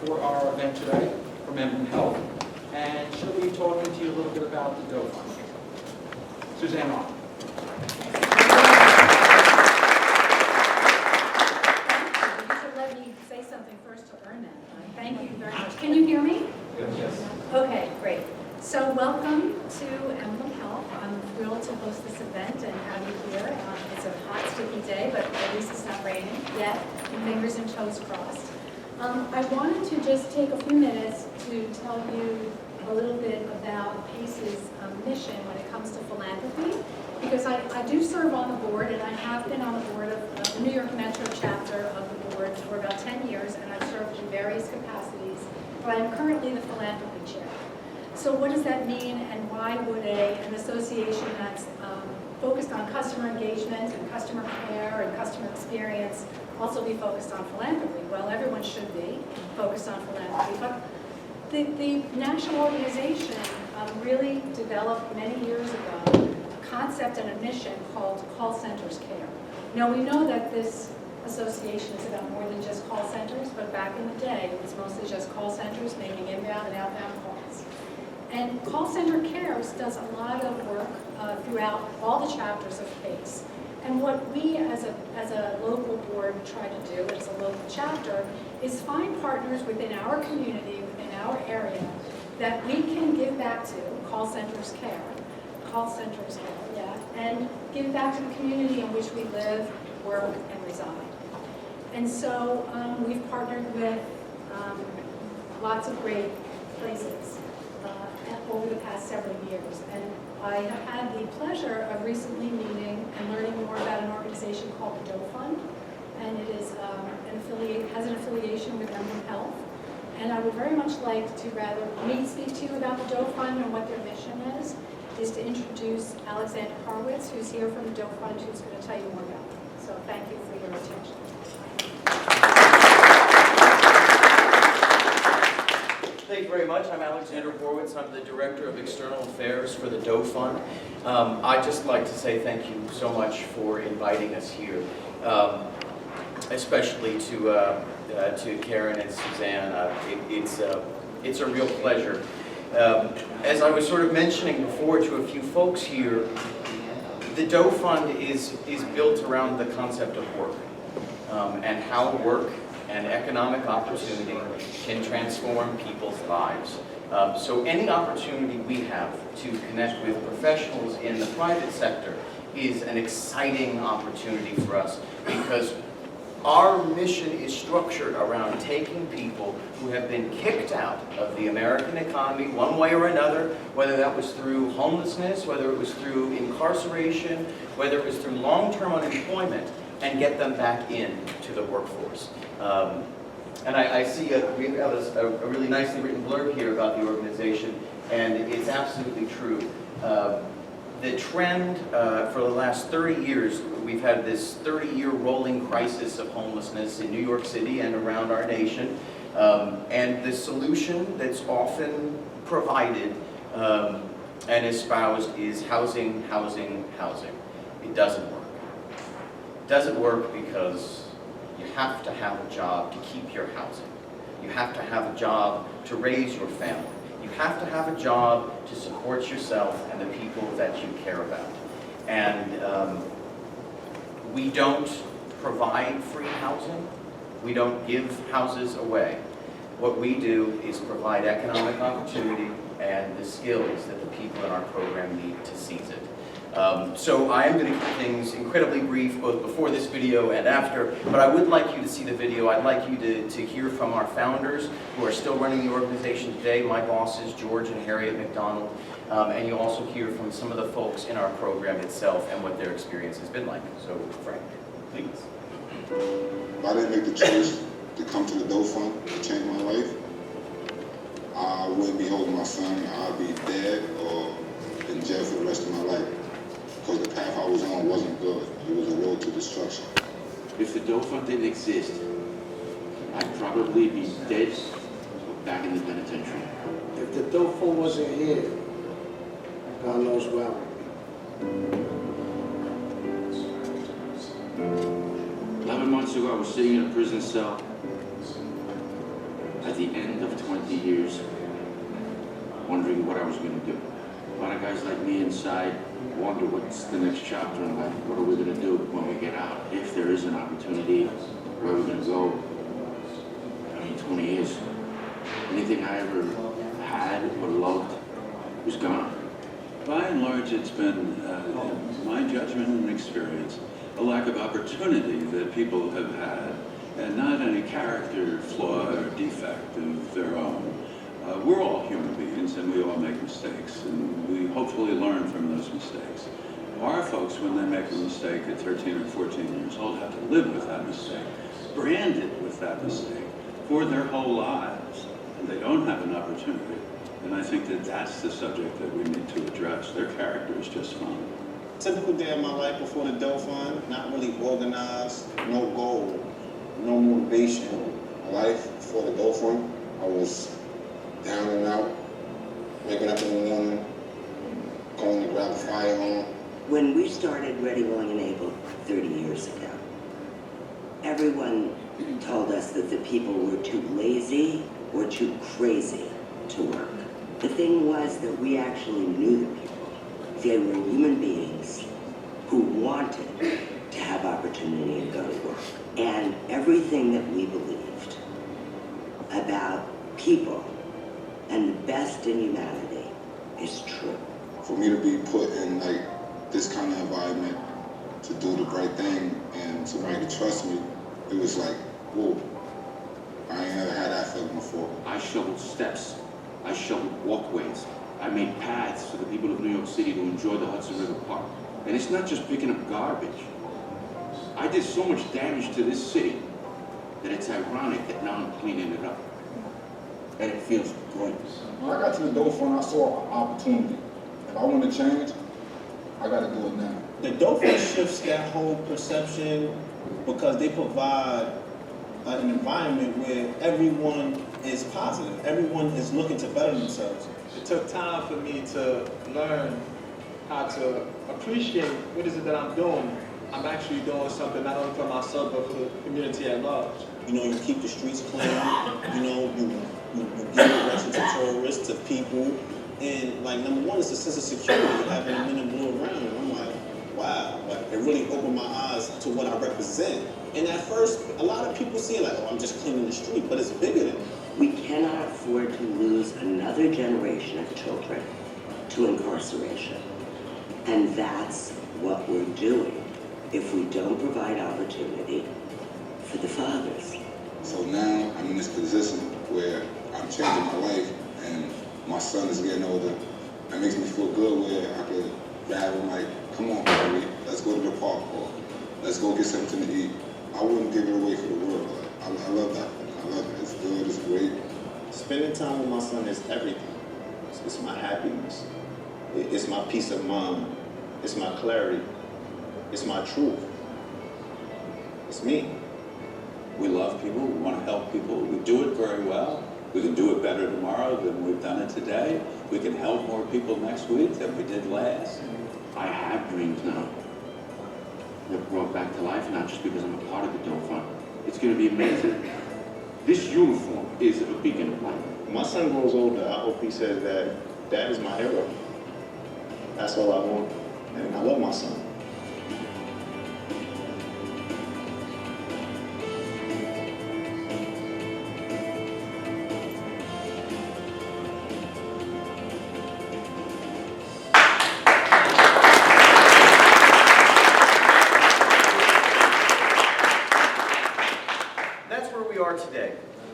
for our event today from Emblem Health, and she'll be talking to you a little bit about the Doe Fund. Suzanne on. Let me say something first to earn that. Thank you very much. Can you hear me? Yes. Okay, great. So welcome to Emblem Health. I'm thrilled to host this event and have you here. It's a hot, sticky day, but at least it's not raining yet. Fingers and toes crossed. I wanted to just take a few minutes to tell you a little bit about PACE's mission when it comes to philanthropy, because I do serve on the board, and I have been on the board of the New York Metro chapter of the board for about 10 years, and I've served in various capacities, but I'm currently the philanthropy chair. So what does that mean, and why would an association that's focused on customer engagement and customer care and customer experience also be focused on philanthropy? Well, everyone should be focused on philanthropy, but the national organization really developed many years ago a concept and a mission called Call Centers Care. Now, we know that this association is about more than just call centers, but back in the day, it was mostly just call centers making inbound and outbound calls. And Call Center Cares does a lot of work throughout all the chapters of PACE. And what we as a local board try to do, as a local chapter, is find partners within our community, within our area, that we can give back to, call centers care, and give back to the community in which we live, work, and reside. And so we've partnered with lots of great places over the past several years. And I have had the pleasure of recently meeting and learning more about an organization called the Doe Fund, and it is has an affiliation with Emblem Health. And I would very much like to rather me speak to you about the Doe Fund and what their mission is to introduce Alexander Horwitz, who's here from the Doe Fund, who's going to tell you more about it. So thank you for your attention. Thank you very much. I'm Alexander Horwitz. I'm the Director of External Affairs for the Doe Fund. I'd just like to say thank you so much for inviting us here, especially to Karen and Suzanne. It's a real pleasure. As I was sort of mentioning before to a few folks here, the Doe Fund is built around the concept of work and how work and economic opportunity can transform people's lives. So any opportunity we have to connect with professionals in the private sector is an exciting opportunity for us, because our mission is structured around taking people who have been kicked out of the American economy one way or another, whether that was through homelessness, whether it was through incarceration, whether it was through long-term unemployment, and get them back into the workforce. And I see we have a really nicely written blurb here about the organization, and it's absolutely true. The trend for the last 30 years, we've had this 30-year rolling crisis of homelessness in New York City and around our nation. And the solution that's often provided and espoused is housing, housing, housing. It doesn't work. It doesn't work because you have to have a job to keep your housing. You have to have a job to raise your family. You have to have a job to support yourself and the people that you care about. And we don't provide free housing. We don't give houses away. What we do is provide economic opportunity and the skills that the people in our program need to seize it. So I am going to keep things incredibly brief, both before this video and after, but I would like you to see the video. I'd like you to hear from our founders who are still running the organization today, my bosses, George and Harriet McDonald, and you'll also hear from some of the folks in our program itself and what their experience has been like. So Frank, please. If I didn't make the choice to come to the Doe Fund to change my life, I wouldn't be holding my son. I'd be dead or in jail for the rest of my life. Because the path I was on wasn't good. It was a road to destruction. If the Doe Fund didn't exist, I'd probably be dead or back in the penitentiary. If the Doe Fund wasn't here, God knows well. 11 months ago, I was sitting in a prison cell. I at the end of 20 years wondering what I was going to do. A lot of guys like me inside wonder what's the next chapter in life. What are we going to do when we get out? If there is an opportunity, where are we going to go? I mean, 20 years. Anything I ever had or loved was gone. By and large, it's been, my judgment and experience, a lack of opportunity that people have had, and not any character flaw or defect of their own. We're all human beings, and we all make mistakes, and we hopefully learn from those mistakes. Our folks, when they make a mistake at 13 or 14 years old, have to live with that mistake, branded with that mistake for their whole lives, and they don't have an opportunity. And I think that that's the subject that we need to address. Their character is just fine. Typical day of my life before the Doe Fund, not really organized, no goal, no motivation. Life before the Doe Fund, I was down and out, waking up in the morning, going to grab a firearm. When we started Ready, Willing, and Able 30 years ago, everyone told us that the people were too lazy or too crazy to work. The thing was that we actually knew the people. They were human beings who wanted to have opportunity and go to work. And everything that we believed about people and the best in humanity is true. For me to be put in like this kind of environment to do the right thing and somebody to trust me, it was like, whoa, I ain't never had that feeling before. I shoveled steps. I shoveled walkways. I made paths for the people of New York City to enjoy the Hudson River Park. And it's not just picking up garbage. I did so much damage to this city that it's ironic that now I'm cleaning it up. And it feels great. When I got to the Doe Fund, I saw an opportunity. If I want to change, I got to do it now. The Doe Fund shifts that whole perception because they provide an environment where everyone is positive. Everyone is looking to better themselves. It took time for me to learn how to appreciate what is it that I'm doing. I'm actually doing something not only for myself, but for the community at large. You know, you keep the streets clean, you know, you give direction to tourists, to people. And like, number one is a sense of security, having men in blue around. And I'm like, wow, like, it really opened my eyes to what I represent. And at first, a lot of people see it like, oh, I'm just cleaning the street, but it's bigger than that. We cannot afford to lose another generation of children to incarceration. And that's what we're doing if we don't provide opportunity for the fathers. So now I'm in this position where I'm changing my life and my son is getting older. It makes me feel good where I could grab him like, come on, baby, let's go to the park or let's go get something to eat. I wouldn't give it away for the world. I love that. I love it. It's good. It's great. Spending time with my son is everything. It's my happiness. It's my peace of mind. It's my clarity. It's my truth. It's me. We love people, we want to help people, we do it very well. We can do it better tomorrow than we've done it today. We can help more people next week than we did last. I have dreams now. They're brought back to life, not just because I'm a part of the Doe Fund. It's going to be amazing. This uniform is a beacon of light. When my son grows older, I hope he says that Dad is my hero. That's all I want. And I love my son. Today.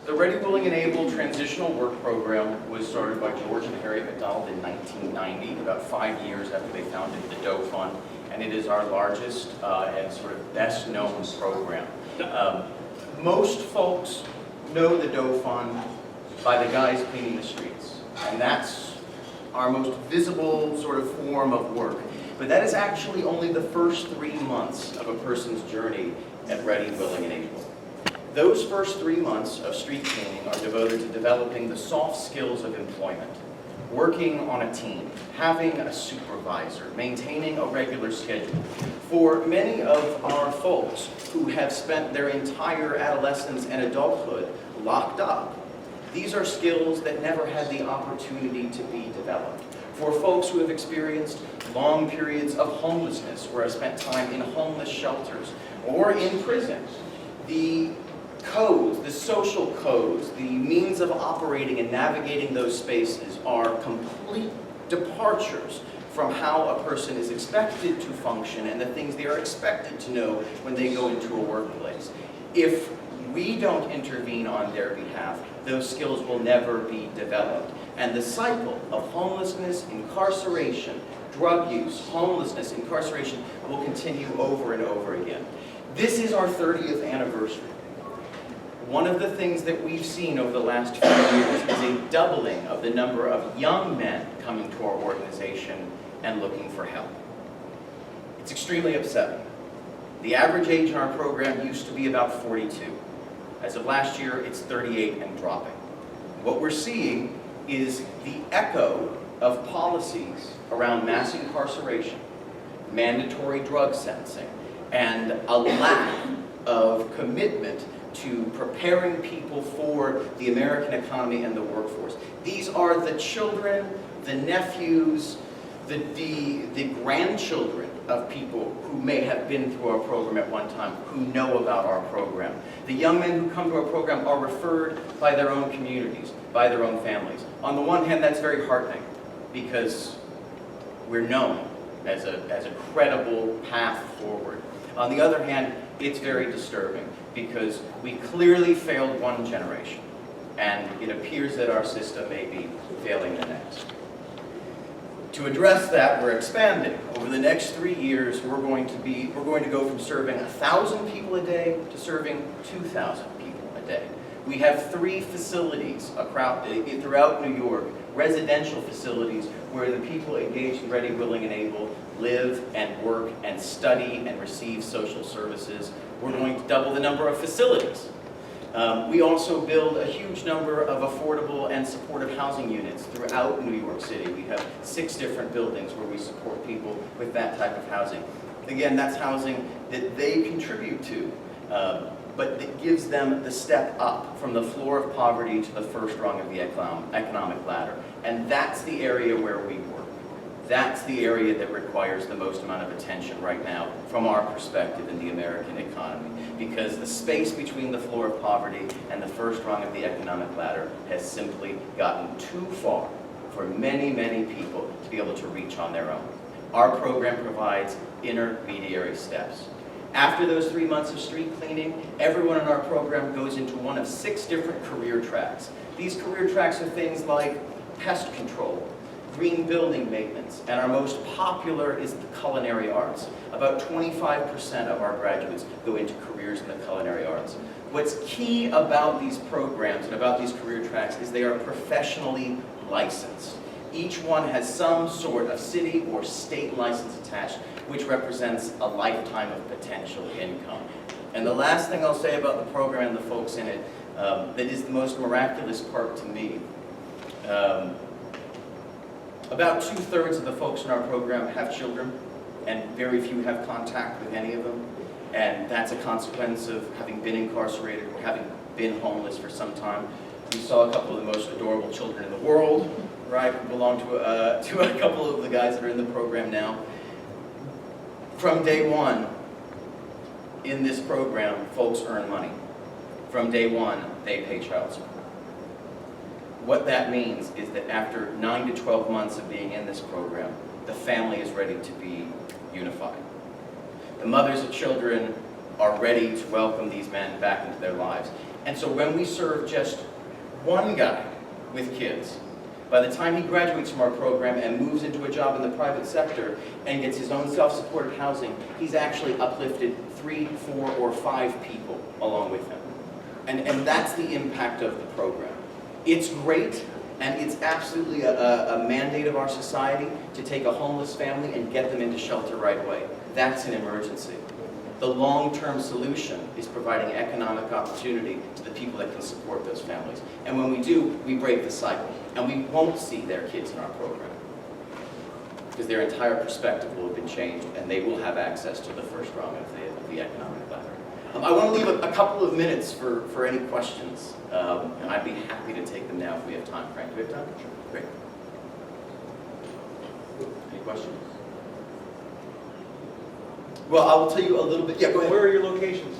The Ready, Willing, and Able Transitional Work Program was started by George and Harriet McDonald in 1990, about 5 years after they founded the Doe Fund, and it is our largest and sort of best-known program. Most folks know the Doe Fund by the guys cleaning the streets, and that's our most visible sort of form of work. But that is actually only the first 3 months of a person's journey at Ready, Willing, and Able. Those first 3 months of street cleaning are devoted to developing the soft skills of employment, working on a team, having a supervisor, maintaining a regular schedule. For many of our folks who have spent their entire adolescence and adulthood locked up, These are skills that never had the opportunity to be developed. For folks who have experienced long periods of homelessness, where I spent time in homeless shelters or in prison, the codes, the social codes, the means of operating and navigating those spaces are complete departures from how a person is expected to function and the things they are expected to know when they go into a workplace. If we don't intervene on their behalf, those skills will never be developed. And the cycle of homelessness, incarceration, drug use, homelessness, incarceration will continue over and over again. This is our 30th anniversary. One of the things that we've seen over the last few years is a doubling of the number of young men coming to our organization and looking for help. It's extremely upsetting. The average age in our program used to be about 42. As of last year, it's 38 and dropping. What we're seeing is the echo of policies around mass incarceration, mandatory drug sentencing, and a lack of commitment to preparing people for the American economy and the workforce. These are the children, the nephews, the grandchildren of people who may have been through our program at one time, who know about our program. The young men who come to our program are referred by their own communities, by their own families. On the one hand, that's very heartening, because we're known as a credible path forward. On the other hand, it's very disturbing, because we clearly failed one generation, and it appears that our system may be failing the next. To address that, we're expanding. Over the next 3 years, we're going to go from serving 1,000 people a day to serving 2,000 people a day. We have 3 facilities throughout New York, residential facilities, where the people engaged in Ready, Willing, and Able live and work and study and receive social services. We're going to double the number of facilities. We also build a huge number of affordable and supportive housing units throughout New York City. We have 6 different buildings where we support people with that type of housing. Again, that's housing that they contribute to, but that gives them the step up from the floor of poverty to the first rung of the economic ladder. And that's the area where we work. That's the area that requires the most amount of attention right now from our perspective in the American economy, because the space between the floor of poverty and the first rung of the economic ladder has simply gotten too far for many, many people to be able to reach on their own. Our program provides intermediary steps. After those 3 months of street cleaning, everyone in our program goes into one of 6 different career tracks. These career tracks are things like pest control, green building maintenance, and our most popular is the culinary arts. About 25% of our graduates go into careers in the culinary arts. What's key about these programs and about these career tracks is they are professionally licensed. Each one has some sort of city or state license attached, which represents a lifetime of potential income. And the last thing I'll say about the program and the folks in it, that is the most miraculous part to me. About 2/3 of the folks in our program have children, and very few have contact with any of them. And that's a consequence of having been incarcerated or having been homeless for some time. We saw a couple of the most adorable children in the world, right, who belong to a couple of the guys that are in the program now. From day one in this program, folks earn money. From day one, they pay child support. What that means is that after 9 to 12 months of being in this program, the family is ready to be unified. The mothers of children are ready to welcome these men back into their lives. And so when we serve just one guy with kids, by the time he graduates from our program and moves into a job in the private sector and gets his own self-supported housing, he's actually uplifted 3, 4, or 5 people along with him. And that's the impact of the program. It's great, and it's absolutely a mandate of our society to take a homeless family and get them into shelter right away. That's an emergency. The long-term solution is providing economic opportunity to the people that can support those families. And when we do, we break the cycle, and we won't see their kids in our program, because their entire perspective will have been changed, and they will have access to the first rung of the economic ladder. I want to leave a couple of minutes for any questions, and I'd be happy to take them now if we have time. Frank, do we have time? Sure. Great. Any questions? Well, I will tell you a little bit. Yeah, go ahead. Where are your locations?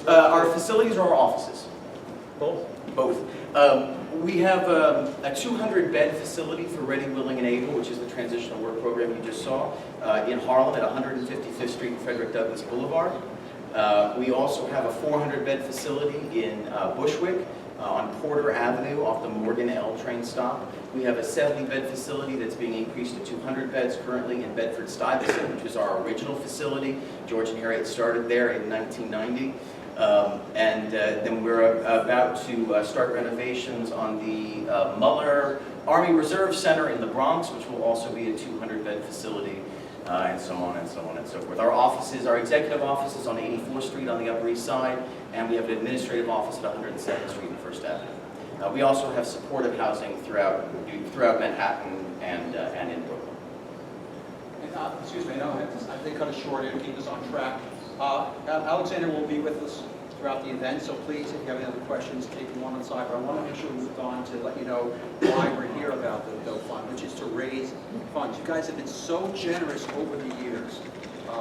Our facilities are our offices. Both? Both. We have a 200-bed facility for Ready, Willing, and Able, which is the transitional work program you just saw, in Harlem at 155th Street and Frederick Douglass Boulevard. We also have a 400-bed facility in Bushwick on Porter Avenue off the Morgan L train stop. We have a 70-bed facility that's being increased to 200 beds currently in Bedford-Stuyvesant, which is our original facility. George and Harriet started there in 1990. Then we're about to start renovations on the Muller Army Reserve Center in the Bronx, which will also be a 200-bed facility, and so on and so on and so forth. Our offices, our executive office is on 84th Street on the Upper East Side, and we have an administrative office at 107th Street and First Avenue. We also have supportive housing throughout Manhattan and in Brooklyn. And, excuse me, I think cut it short here to keep us on track. Alexander will be with us throughout the event, so please, if you have any other questions, take them on the side. But I want to make sure we move on to let you know why we're here about the Doe Fund, which is to raise funds. You guys have been so generous over the years,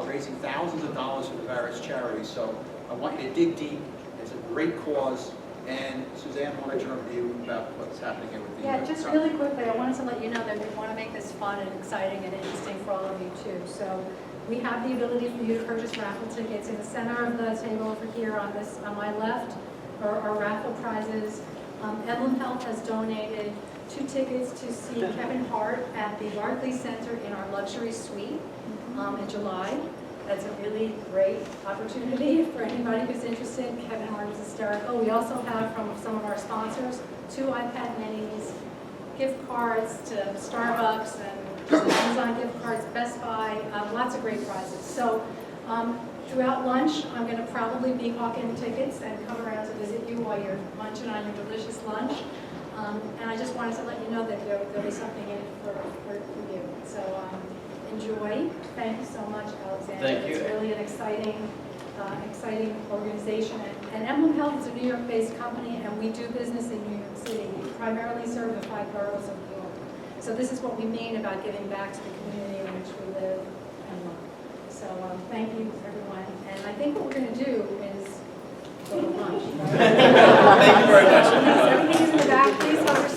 raising thousands of dollars for the various charities. So I want you to dig deep. It's a great cause. And Suzanne, I want to turn over to you about what's happening here with the Yeah, just really quickly, I wanted to let you know that we want to make this fun and exciting and interesting for all of you too. So we have the ability for you to purchase raffle tickets. In the center of the table over here on my left are our raffle prizes. Emblem Health has donated 2 tickets to see Kevin Hart at the Barclays Center in our luxury suite in July. That's a really great opportunity for anybody who's interested. Kevin Hart is hysterical. We also have from some of our sponsors 2 iPad minis, gift cards to Starbucks and Amazon gift cards, Best Buy, lots of great prizes. So throughout lunch, I'm going to probably be hawking tickets and come around to visit you while you're munching on your delicious lunch. And I just wanted to let you know that there'll be something in it for you. So enjoy. Thank you so much, Alexander. Thank you. It's really an exciting organization. And Emblem Health is a New York-based company, and we do business in New York City. We primarily serve the 5 boroughs of New York. So this is what we mean about giving back to the community in which we live and work. So thank you, everyone. And I think what we're going to do is go to lunch. Right? Thank you very much. Everything is in the back. Please help yourself.